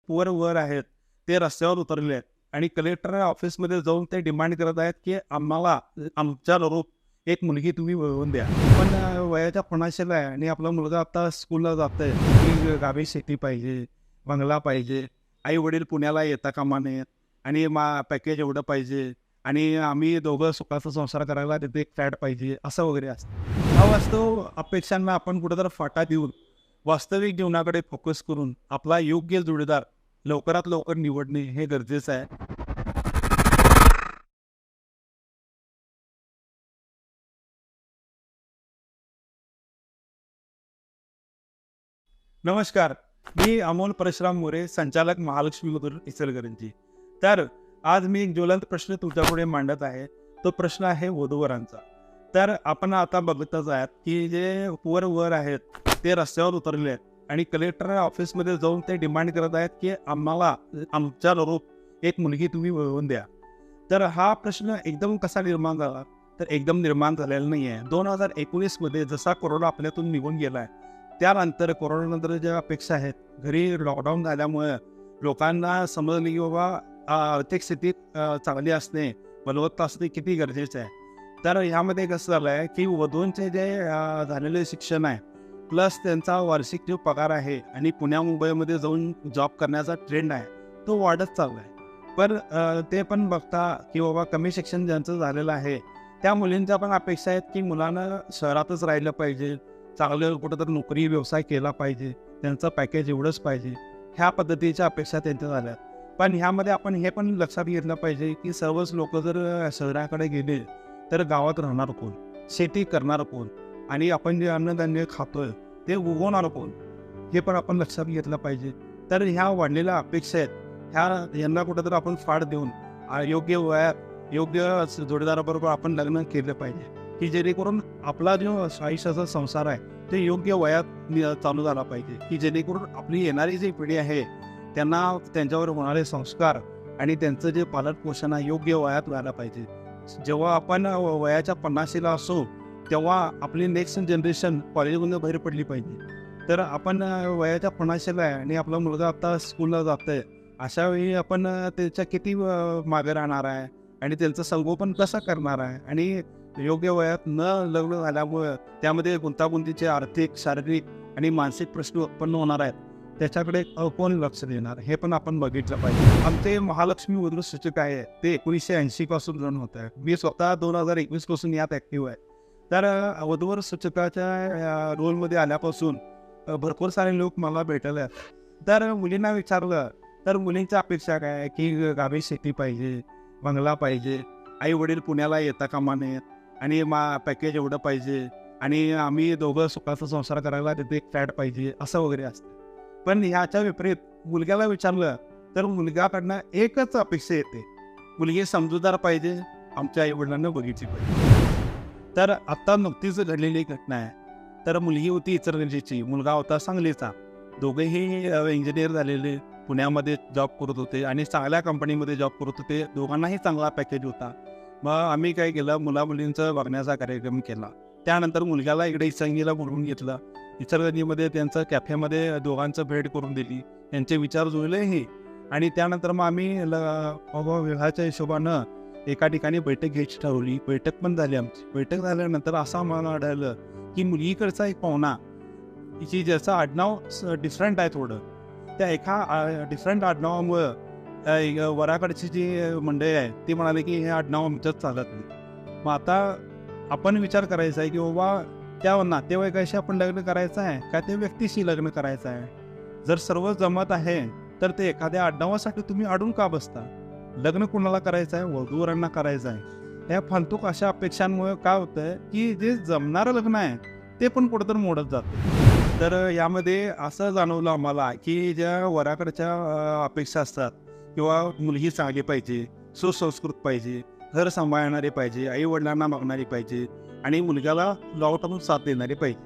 Poor वर आहेत ते रस्त्यावर उतरले आहेत आणि कलेक्टर ऑफिसमध्ये जाऊन ते डिमांड करत आहेत की आम्हाला आमच्या अनुरूप एक मुलगी तुम्ही मिळवून द्या. पण वयाच्या 50ला आहे आणि आपला मुलगा आता स्कूलला जातोय की गावी शेती पाहिजे, बंगला पाहिजे, आई वडील पुण्याला येता कामा नयेत आणि पॅकेज एवढं पाहिजे आणि आम्ही दोघं सुखाचा संसार करायला तिथे एक फ्लॅट पाहिजे असं वगैरे असतं. अवास्तव अपेक्षांना आपण कुठेतरी फाटा देऊन वास्तविक जीवनाकडे फोकस करून आपला योग्य जोडीदार लवकरात लवकर निवडणे हे गरजेचं आहे. नमस्कार, मी अमोल परशुराम मोरे, संचालक महालक्ष्मी मधून इचलकरंजी. तर आज मी एक ज्वलंत प्रश्न तुमच्यापुढे मांडत आहे. तो प्रश्न आहे वधूवरांचा. तर आपण आता बघतच आहात की जे पुअर वर आहेत ते रस्त्यावर उतरले आहेत आणि कलेक्टर ऑफिसमध्ये जाऊन ते डिमांड करत आहेत की आम्हाला आमच्या अनुरूप एक मुलगी तुम्ही मिळवून द्या. तर हा प्रश्न एकदम कसा निर्माण झाला? तर एकदम निर्माण झालेला नाही आहे. 2019मध्ये जसा कोरोना आपल्यातून निघून गेला आहे, त्यानंतर कोरोनानंतर ज्या अपेक्षा आहेत, घरी लॉकडाऊन झाल्यामुळे लोकांना समजलं की बाबा आर्थिक स्थिती चांगली असणे, बलवत्ता असणे किती गरजेचं आहे. तर ह्यामध्ये कसं झालं आहे की वधूंचे जे झालेले शिक्षण आहे प्लस त्यांचा वार्षिक जो पगार आहे आणि पुण्या मुंबईमध्ये जाऊन जॉब करण्याचा ट्रेंड आहे तो वाढत चालला आहे. पण ते पण बघता की बाबा कमी शिक्षण ज्यांचं झालेलं आहे त्या मुलींच्या पण अपेक्षा आहेत की मुलांना शहरातच राहिलं पाहिजे, चांगलं कुठंतरी नोकरी व्यवसाय केला पाहिजे, त्यांचं पॅकेज एवढंच पाहिजे, ह्या पद्धतीच्या अपेक्षा त्यांच्या झाल्या. पण ह्यामध्ये आपण हे पण लक्षात घेतलं पाहिजे की सर्वच लोक जर शहराकडे गेले तर गावात राहणार कोण, शेती करणार कोण आणि आपण जे अन्नधान्य खातोय ते उगवणार कोण, हे पण आपण लक्षात घेतलं पाहिजे. तर ह्या वाढलेल्या अपेक्षा आहेत यांना कुठंतरी आपण फाड देऊन योग्य वयात योग्य जोडीदाराबरोबर आपण लग्न केलं पाहिजे की जेणेकरून आपला जो आयुष्याचा संसार आहे ते योग्य वयात चालू झाला पाहिजे की जेणेकरून आपली येणारी जी पिढी आहे त्यांना त्यांच्यावर होणारे संस्कार आणि त्यांचं जे पालन पोषण आहे योग्य वयात व्हायला पाहिजे. जेव्हा आपण वयाच्या 50ला असू तेव्हा आपली नेक्स्ट जनरेशन कॉलेजमधून बाहेर पडली पाहिजे. तर आपण वयाच्या 50ला आहे आणि आपला मुलगा आता स्कूलला जातोय, अशा वेळी आपण त्याच्या किती मागे राहणार आहे आणि त्यांचं संगोपन कसं करणार आहे आणि योग्य वयात न लग्न झाल्यामुळे त्यामध्ये गुंतागुंतीचे आर्थिक, शारीरिक आणि मानसिक प्रश्न उत्पन्न होणार आहेत, त्याच्याकडे कोण लक्ष देणार हे पण आपण बघितलं पाहिजे. आमचे महालक्ष्मी वधू सूचक आहे ते 1980 पासून रन होत आहे. मी स्वतः 2021 पासून यात ॲक्टिव्ह आहे. तर वधूवर सूचकाच्या रोलमध्ये आल्यापासून भरपूर सारे लोक मला भेटले आहेत. तर मुलींना विचारलं तर मुलींच्या अपेक्षा काय आहे की गावी शेती पाहिजे, बंगला पाहिजे, आई वडील पुण्याला येता कामा नयेत आणि पॅकेज एवढं पाहिजे आणि आम्ही दोघं सुखाचा संसार करायला तिथे एक फ्लॅट पाहिजे असं वगैरे असतं. पण ह्याच्या विपरीत मुलग्याला विचारलं तर मुलग्याकडनं एकच अपेक्षा येते, मुलगी समजूतदार पाहिजे, आमच्या आई वडिलांना बघितली पाहिजे. तर आत्ता नुकतीच घडलेली घटना आहे. तर मुलगी होती इचलकरंजीची, मुलगा होता सांगलीचा. दोघेही इंजिनियर झालेले, पुण्यामध्ये जॉब करत होते आणि चांगल्या कंपनीमध्ये जॉब करत होते. दोघांनाही चांगला पॅकेज होता. मग आम्ही काय केलं, मुलींचं बघण्याचा कार्यक्रम केला. त्यानंतर मुलग्याला इकडे इचलकरंजीला बोलवून घेतलं. इचलकरंजीमध्ये त्यांचं कॅफेमध्ये दोघांचं भेट करून दिली, त्यांचे विचार जुळलेही आणि त्यानंतर मग आम्ही विवाहाच्या हिशोबानं एका ठिकाणी बैठक घ्यायची ठरवली. बैठक पण झाली आमची. बैठक झाल्यानंतर असं आम्हाला आढळलं की मुलगीकडचा एक पाहुणा की ज्याचं आडनाव डिफरंट आहे थोडं, त्या एका डिफरंट आडनावामुळं वराकडची जी मंडळी आहे ती म्हणाले की हे आडनाव आमच्यात चालत नाही. मग आता आपण विचार करायचा आहे की बाबा त्या नातेवाईकाशी आपण लग्न करायचं आहे का त्या व्यक्तीशी लग्न करायचं आहे. जर सर्व जमत आहे तर ते एखाद्या आडनावासाठी तुम्ही अडून का बसता. लग्न कुणाला करायचं आहे, वधूवरांना करायचं आहे. या फालतूक अशा अपेक्षांमुळे काय होतंय की जे जमणारं लग्न आहे ते पण कुठंतरी मोडत जातं. तर यामध्ये असं जाणवलं आम्हाला की ज्या वराकडच्या अपेक्षा असतात किंवा मुलगी चांगली पाहिजे, सुसंस्कृत पाहिजे, घर सांभाळणारी पाहिजे, आई वडिलांना बघणारी पाहिजे आणि मुलग्याला लॉकडाऊन साथ देणारी पाहिजे.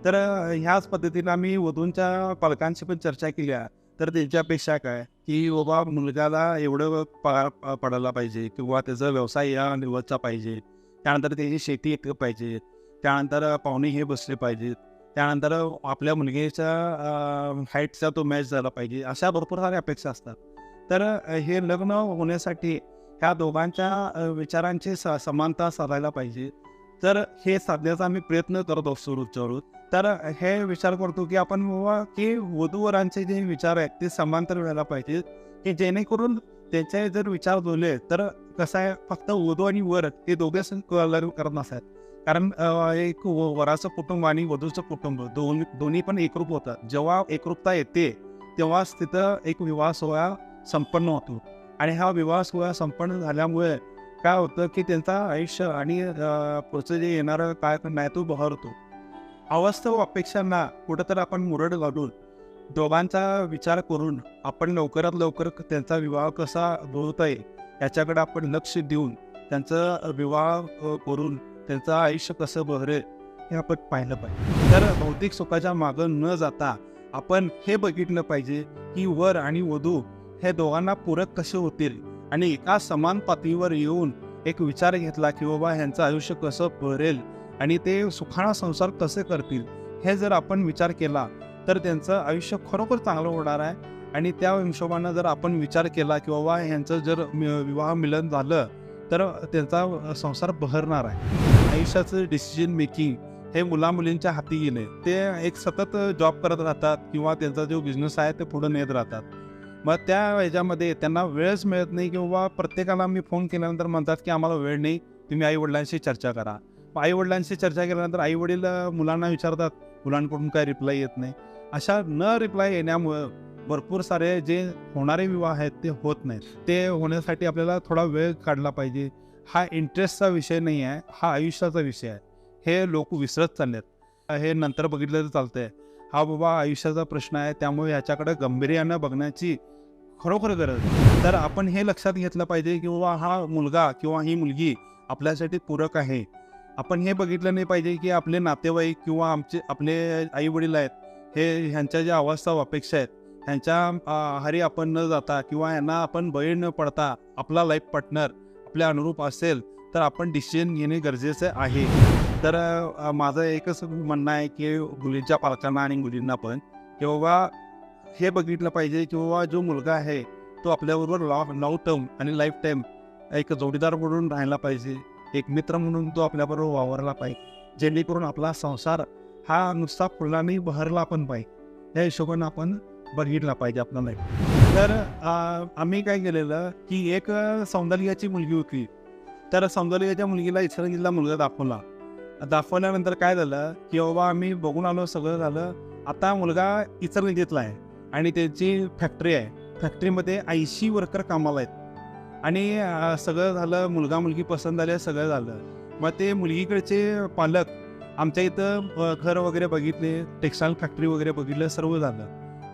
तर ह्याच पद्धतीनं आम्ही वधूंच्या पालकांशी पण चर्चा केल्या. तर त्यांची अपेक्षा काय की बाबा मुलग्याला एवढं पगार पडायला पाहिजे किंवा त्याचा व्यवसाय या लेवलचा पाहिजे, त्यानंतर त्याची शेती इतकं पाहिजे, त्यानंतर पाहुणे हे बसले पाहिजेत त्यानंतर आपल्या मुलगीच्या हाईटचा तो मॅच झाला पाहिजे, अशा भरपूर साऱ्या अपेक्षा असतात. तर हे लग्न होण्यासाठी ह्या दोघांच्या विचारांची समानता साधायला पाहिजे. तर हे साधण्याचा आम्ही प्रयत्न करत असतो रोजच्या रोज. तर हे विचार करतो की आपण बाबा की वधूवरांचे जे विचार आहेत ते समांतर व्हायला पाहिजे, की जेणेकरून त्यांचे जर विचार जुळले तर कसं आहे, फक्त वधू आणि वर हे दोघेच लग्न करत नसतात. कारण एक वराचं कुटुंब आणि वधूचं कुटुंब दोन्ही पण एकरूप होतात. जेव्हा एकरूपता येते तेव्हाच तिथं एक विवाह सोहळा संपन्न होतो. आणि हा विवाह सोहळा संपन्न झाल्यामुळे काय होतं की त्यांचं आयुष्य आणि पुढचं जे येणारं काय नाही तो बहरतो. अवास्तव अपेक्षांना कुठंतरी आपण मुरड घालून दोघांचा विचार करून आपण लवकरात लवकर त्यांचा विवाह कसा जुळवता येईल याच्याकडे आपण लक्ष देऊन त्यांचा विवाह करून त्यांचं आयुष्य कसं बहरेल हे आपण पाहिलं पाहिजे. तर भौतिक सुखाच्या मागं न जाता आपण हे बघितलं पाहिजे की वर आणि वधू हे दोघांना पूरक कसे होतील आणि एका समान पातळीवर येऊन एक विचार घेतला की बाबा ह्यांचं आयुष्य कसं बहरेल आणि ते सुखाणा संसार कसे करतील, हे जर आपण विचार केला तर त्यांचं आयुष्य खरोखर चांगलं होणार आहे. आणि त्या हिशोबानं जर आपण विचार केला की बाबा ह्यांचं जर विवाह मिलन झालं तर त्यांचा संसार बहरणार आहे. आयुष्याचं डिसिजन मेकिंग हे मुलामुलींच्या हाती गेले. ते एक सतत जॉब करत राहतात किंवा त्यांचा जो बिझनेस आहे ते पुढे नेत राहतात. मग त्या ह्याच्यामध्ये त्यांना वेळच मिळत नाही की बाबा प्रत्येकाला मी फोन केल्यानंतर म्हणतात की आम्हाला वेळ नाही, तुम्ही आईवडिलांशी चर्चा करा. आईवडिलांशी चर्चा केल्यानंतर आईवडील मुलांना विचारतात, मुलांकडून काय रिप्लाय येत नाही. अशा न रिप्लाय येण्यामुळं भरपूर सारे जे होणारे विवाह आहेत ते होत नाहीत. ते होण्यासाठी आपल्याला थोडा वेळ काढला पाहिजे. हा इंटरेस्टचा विषय नाही आहे, हा आयुष्याचा विषय आहे. हे लोक विसरत चाललेत. हे नंतर बघितलं तर चालतंय. हा बाबा आयुष्याचा प्रश्न आहे, त्यामुळे ह्याच्याकडे गांभीर्यानं बघण्याची खरोखर गरज आहे. तर आपण हे लक्षात घेतलं पाहिजे की बाबा हा मुलगा किंवा ही मुलगी आपल्यासाठी पूरक आहे. आपण हे बघितलं नाही पाहिजे की आपले नातेवाईक किंवा आपले आई वडील आहेत, हे ह्यांच्या ज्या अवस्था अपेक्षा आहेत ह्यांच्या आहारी आपण न जाता किंवा यांना आपण बळी न पडता आपला लाईफ पार्टनर आपल्या अनुरूप असेल तर आपण डिसिजन घेणे गरजेचं आहे. तर माझं एकच म्हणणं आहे की मुलींच्या पालकांना आणि मुलींना पण की बाबा हे बघितलं पाहिजे की बाबा जो मुलगा आहे तो आपल्याबरोबर लॉंग टर्म आणि लाईफ टाईम एक जोडीदार म्हणून राहायला पाहिजे. एक मित्र म्हणून तो आपल्याबरोबर वावरला पाहिजे, जेणेकरून आपला संसार हा नुसता फुलांनी बहरला पण पाहिजे. या हिशोबानं आपण बघितला पाहिजे आपला लाईफ. तर आम्ही काय केलेलं की एक सौंदर्याची मुलगी होती. तर सौंदर्याच्या मुलगीला इचलकरंजीला मुलगा दाखवल्यानंतर काय झालं की बाबा आम्ही बघून आलो, सगळं झालं. आता मुलगा इचलकरंजीतला आहे आणि त्याची फॅक्टरी आहे. फॅक्टरीमध्ये 80 वर्कर कामाला आहेत. आणि सगळं झालं, मुलगा मुलगी पसंत झाले, सगळं झालं. मग ते मुलगीकडचे पालक आमच्या इथं घर वगैरे बघितले, टेक्स्टाईल फॅक्टरी वगैरे बघितलं, सर्व झालं.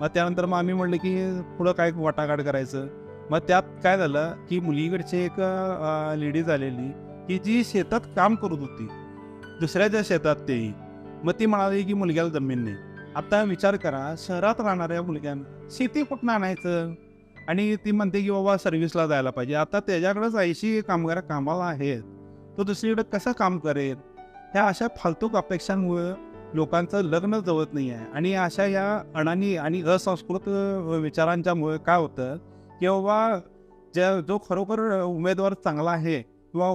मग त्यानंतर मग आम्ही म्हणलं की पुढं काय वाटाघाट करायचं. मग त्यात काय झालं की मुलीकडचे एक लेडीज आलेली की जी शेतात काम करत होती, दुसऱ्याच्या शेतात तेही. मग ती म्हणाली की मुलग्याला जमीन नाही. आता विचार करा, शहरात राहणाऱ्या मुलग्यांना शेती कुठून आणायचं. आणि ती म्हणते की बाबा सर्व्हिसला जायला पाहिजे. आता त्याच्याकडेच 80 कामगार कामाला आहेत, तो दुसरीकडे कसं काम करेल. ह्या अशा फालतूक अपेक्षांमुळे लोकांचं लग्न जवत नाही आहे. आणि अशा या अडाणी आणि असंस्कृत विचारांच्यामुळे काय होतं की बाबा जो खरोखर उमेदवार चांगला आहे किंवा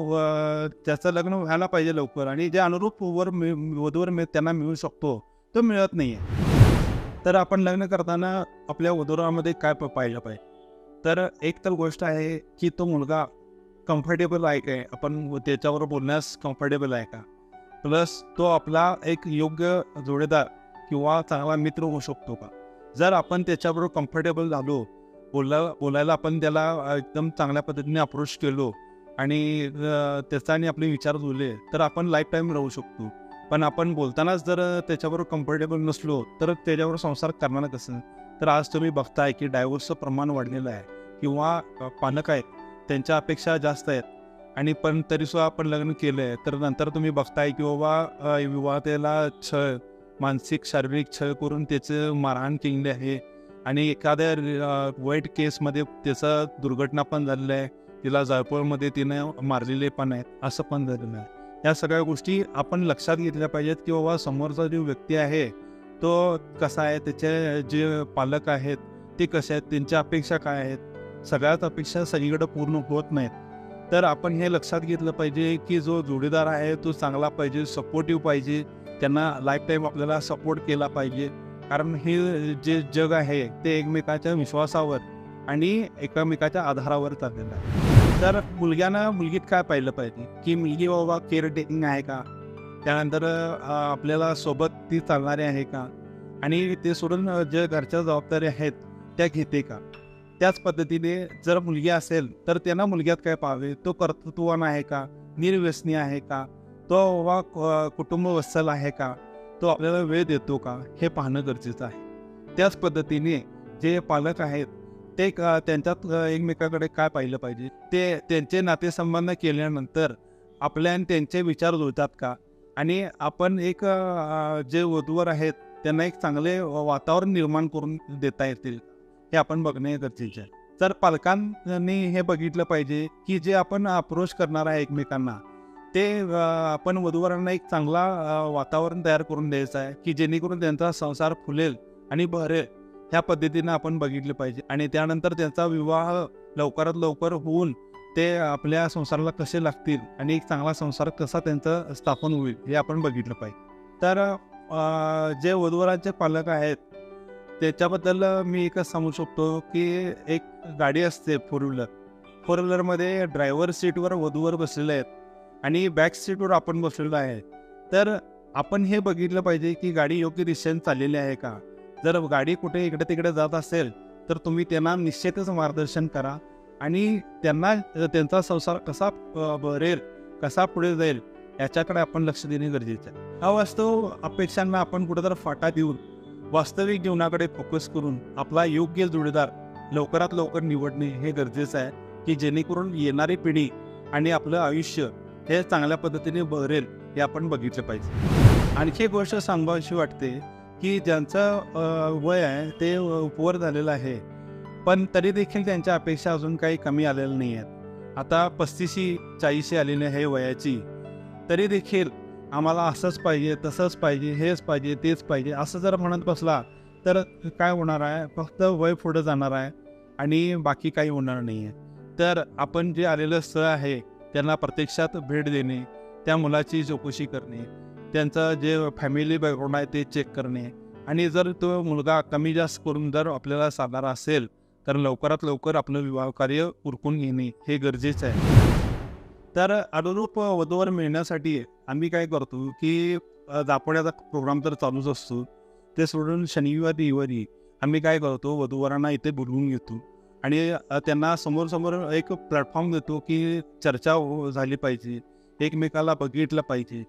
ज्याचं लग्न व्हायला पाहिजे लवकर आणि जे अनुरूप वधूवर त्यांना मिळू शकतो तो मिळत नाही आहे. तर आपण लग्न करताना आपल्या वधूवरामध्ये काय पाहिलं पाहिजे. तर एक तर गोष्ट आहे की तो मुलगा कम्फर्टेबल आहे काय, आपण त्याच्यावर बोलण्यास कम्फर्टेबल आहे का. प्लस तो आपला एक योग्य जोडीदार किंवा चांगला मित्र होऊ शकतो का. जर आपण त्याच्याबरोबर कम्फर्टेबल झालो, बोलायला आपण त्याला एकदम चांगल्या पद्धतीने अप्रोच केलो आणि त्याचा आणि आपले विचार जुळले तर आपण लाईफ टाईम राहू शकतो. पण आपण बोलतानाच जर त्याच्याबरोबर कम्फर्टेबल नसलो तर त्याच्यावर संसार करणार कसं. तर आज तुम्ही बघताय की डायव्होर्सचं प्रमाण वाढलेलं आहे किंवा पालक आहेत त्यांच्या अपेक्षा जास्त आहेत आणि पण तरीसुद्धा आपण लग्न केलं आहे. तर नंतर तुम्ही बघताय की बाबा विवाहाला छळ, मानसिक शारीरिक छळ करून त्याचं मारहाण केलेली आहे आणि एखाद्या वाईट केसमध्ये त्याचं दुर्घटना पण झालेलं आहे. तिला जळपोळमध्ये तिने मारलेले पण आहेत, असं पण झालेलं आहे. या सगळ्या गोष्टी आपण लक्षात घेतल्या पाहिजेत की बाबा समोरचा जो व्यक्ती आहे तो कसा आहे, त्याचे जे पालक आहेत ते कसे आहेत, त्यांच्या अपेक्षा काय आहेत. सगळ्याच अपेक्षा सगळीकडे पूर्ण होत नाहीत. तर आपण हे लक्षात घेतलं पाहिजे की जो जोडीदार आहे तो चांगला पाहिजे, सपोर्टिव्ह पाहिजे, त्यांना लाईफ टाईम आपल्याला सपोर्ट केला पाहिजे. कारण हे जे जग आहे ते एकमेकाच्या विश्वासावर आणि एकमेकाच्या आधारावर चाललेलं आहे. तर मुलगीत काय पाहिलं पाहिजे की मुलगी बाबा केअर टेकिंग आहे का, त्यानंतर आपल्याला सोबत ती चालणारी आहे का, आणि ते सोडून जे घरच्या जबाबदाऱ्या आहेत त्या घेते का. त्याच पद्धतीने जर मुलगी असेल तर त्यांना मुलग्यात काय पाहावे, तो कर्तृत्ववान आहे का, निर्व्यसनी आहे का, तो बाबा कुटुंबवत्सल आहे का, तो आपल्याला वेळ देतो का, हे पाहणं गरजेचं आहे. त्याच पद्धतीने जे पालक आहेत ते त्यांच्यात एकमेकाकडे काय पाहिलं पाहिजे, ते त्यांचे नातेसंबंध केल्यानंतर आपल्या आणि त्यांचे विचार जुळतात का, आणि आपण एक जे वधूवर आहेत त्यांना एक चांगले वातावरण निर्माण करून देता येतील हे आपण बघणे गरजेचे आहे. तर पालकांनी हे बघितलं पाहिजे की जे आपण अप्रोच करणार आहे एकमेकांना ते आपण वधूवरांना एक चांगला वातावरण तयार करून द्यायचं आहे की जेणेकरून त्यांचा संसार फुलेल आणि बहरेल. ह्या पद्धतीनं आपण बघितलं पाहिजे आणि त्यानंतर त्यांचा विवाह लवकरात लवकर होऊन ते आपल्या संसाराला कसे लागतील आणि एक चांगला संसार कसा त्यांचा स्थापन होईल हे आपण बघितलं पाहिजे. तर जे वधूवरांचे पालक आहेत त्याच्याबद्दल मी एकच सांगू शकतो की एक गाडी असते फोर व्हीलरमध्ये ड्रायव्हर सीटवर वधूवर बसलेले आहेत आणि बॅक सीटवर आपण बसलेलो आहे. तर आपण हे बघितलं पाहिजे की गाडी योग्य दिशेने चाललेली आहे का. जर गाडी कुठे इकडे तिकडे जात असेल तर तुम्ही त्यांना निश्चितच मार्गदर्शन करा आणि त्यांना त्यांचा संसार कसा भरेल, कसा पुढे जाईल याच्याकडे आपण लक्ष देणे गरजेचे आहे. अवास्तव अपेक्षांना आपण कुठेतरी फाटा देऊन वास्तविक जीवनाकडे फोकस करून आपला योग्य जोडीदार लवकरात लवकर निवडणे हे गरजेचं आहे की जेणेकरून येणारी पिढी आणि आपलं आयुष्य हे चांगल्या पद्धतीने बहरेल हे आपण बघितलं पाहिजे. आणखी एक गोष्ट सांगावीशी वाटते की ज्यांचं वय आहे ते उपवर झालेलं आहे पण तरी देखील त्यांच्या अपेक्षा अजून काही कमी आलेल्या नाही आहेत. आता 35-40 आलेली आहे वयाची, तरी देखील आम्हाला असंच पाहिजे, तसंच पाहिजे, हेच पाहिजे, तेच पाहिजे असं जर म्हणत बसला तर काय होणार आहे, फक्त वय पुढं जाणार आहे आणि बाकी काही होणार नाही आहे. तर आपण जे आलेलं स्थळ आहे त्यांना प्रत्यक्षात भेट देणे, त्या मुलाची चौकशी करणे, त्यांचं जे फॅमिली बॅकग्राऊंड आहे ते चेक करणे, आणि जर तो मुलगा कमी जास्त करून जर आपल्याला साधणारा असेल तर लवकरात लवकर आपलं विवाह कार्य उरकून घेणे हे गरजेचं आहे. तर अनुरूप वधूवर मिळण्यासाठी आम्ही काय करतो की दापोड्याचा प्रोग्राम तर चालूच असतो, ते सोडून शनिवार रविवारी आम्ही काय करतो वधूवरांना इथे बोलवून घेतो आणि त्यांना समोर एक प्लॅटफॉर्म देतो की चर्चा झाली पाहिजे, एकमेकाला बघितलं पाहिजे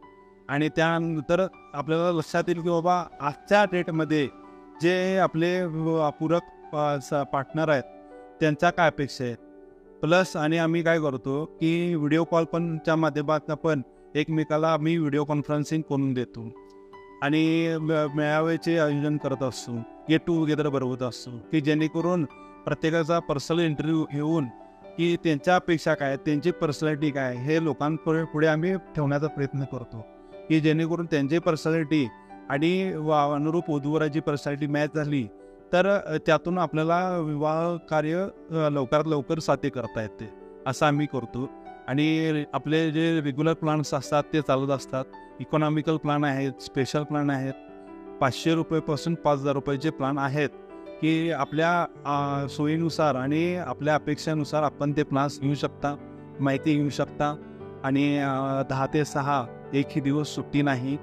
आणि त्यानंतर आपल्याला लक्षात येईल की बाबा आजच्या डेटमध्ये जे आपले पूरक पार्टनर आहेत त्यांच्या काय अपेक्षा आहेत. प्लस आणि आम्ही काय करतो की व्हिडिओ कॉल पणच्या माध्यमातून पण एकमेकाला आम्ही व्हिडिओ कॉन्फरन्सिंग करून देतो आणि मेळाव्याचे आयोजन करत असतो, गेट टुगेदर बनवत असतो की जेणेकरून प्रत्येकाचा पर्सनल इंटरव्ह्यू घेऊन की त्यांच्या अपेक्षा काय, त्यांची पर्सनॅलिटी काय हे लोकांपुढे आम्ही ठेवण्याचा प्रयत्न करतो की जेणेकरून त्यांची पर्सनॅलिटी आणि अनुरूप वधूवराची पर्सनॅलिटी मॅच झाली तर त्यातून आपल्याला विवाह कार्य लवकरात लवकर साध्य करता येते असं आम्ही करतो. आणि आपले जे रेग्युलर प्लॅन्स असतात ते चालत असतात, इकॉनॉमिकल प्लॅन आहेत, स्पेशल प्लॅन आहेत, 500 रुपयेपासून 5000 रुपयाचे प्लॅन आहेत की आपल्या सोयीनुसार आणि आपल्या अपेक्षानुसार आपण ते प्लॅन्स घेऊ शकता, माहिती घेऊ शकता. आणि 10 ते 6 एकही दिवस सुट्टी नाही.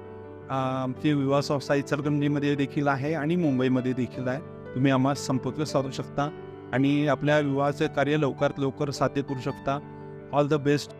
आमची विवाह संस्था इचलकरंजीमध्ये देखील आहे आणि मुंबईमध्ये देखील आहे. तुम्ही आम्हाला संपर्क साधू शकता आणि आपल्या विवाहाचे कार्य लवकरात लवकर साध्य करू शकता. All the best.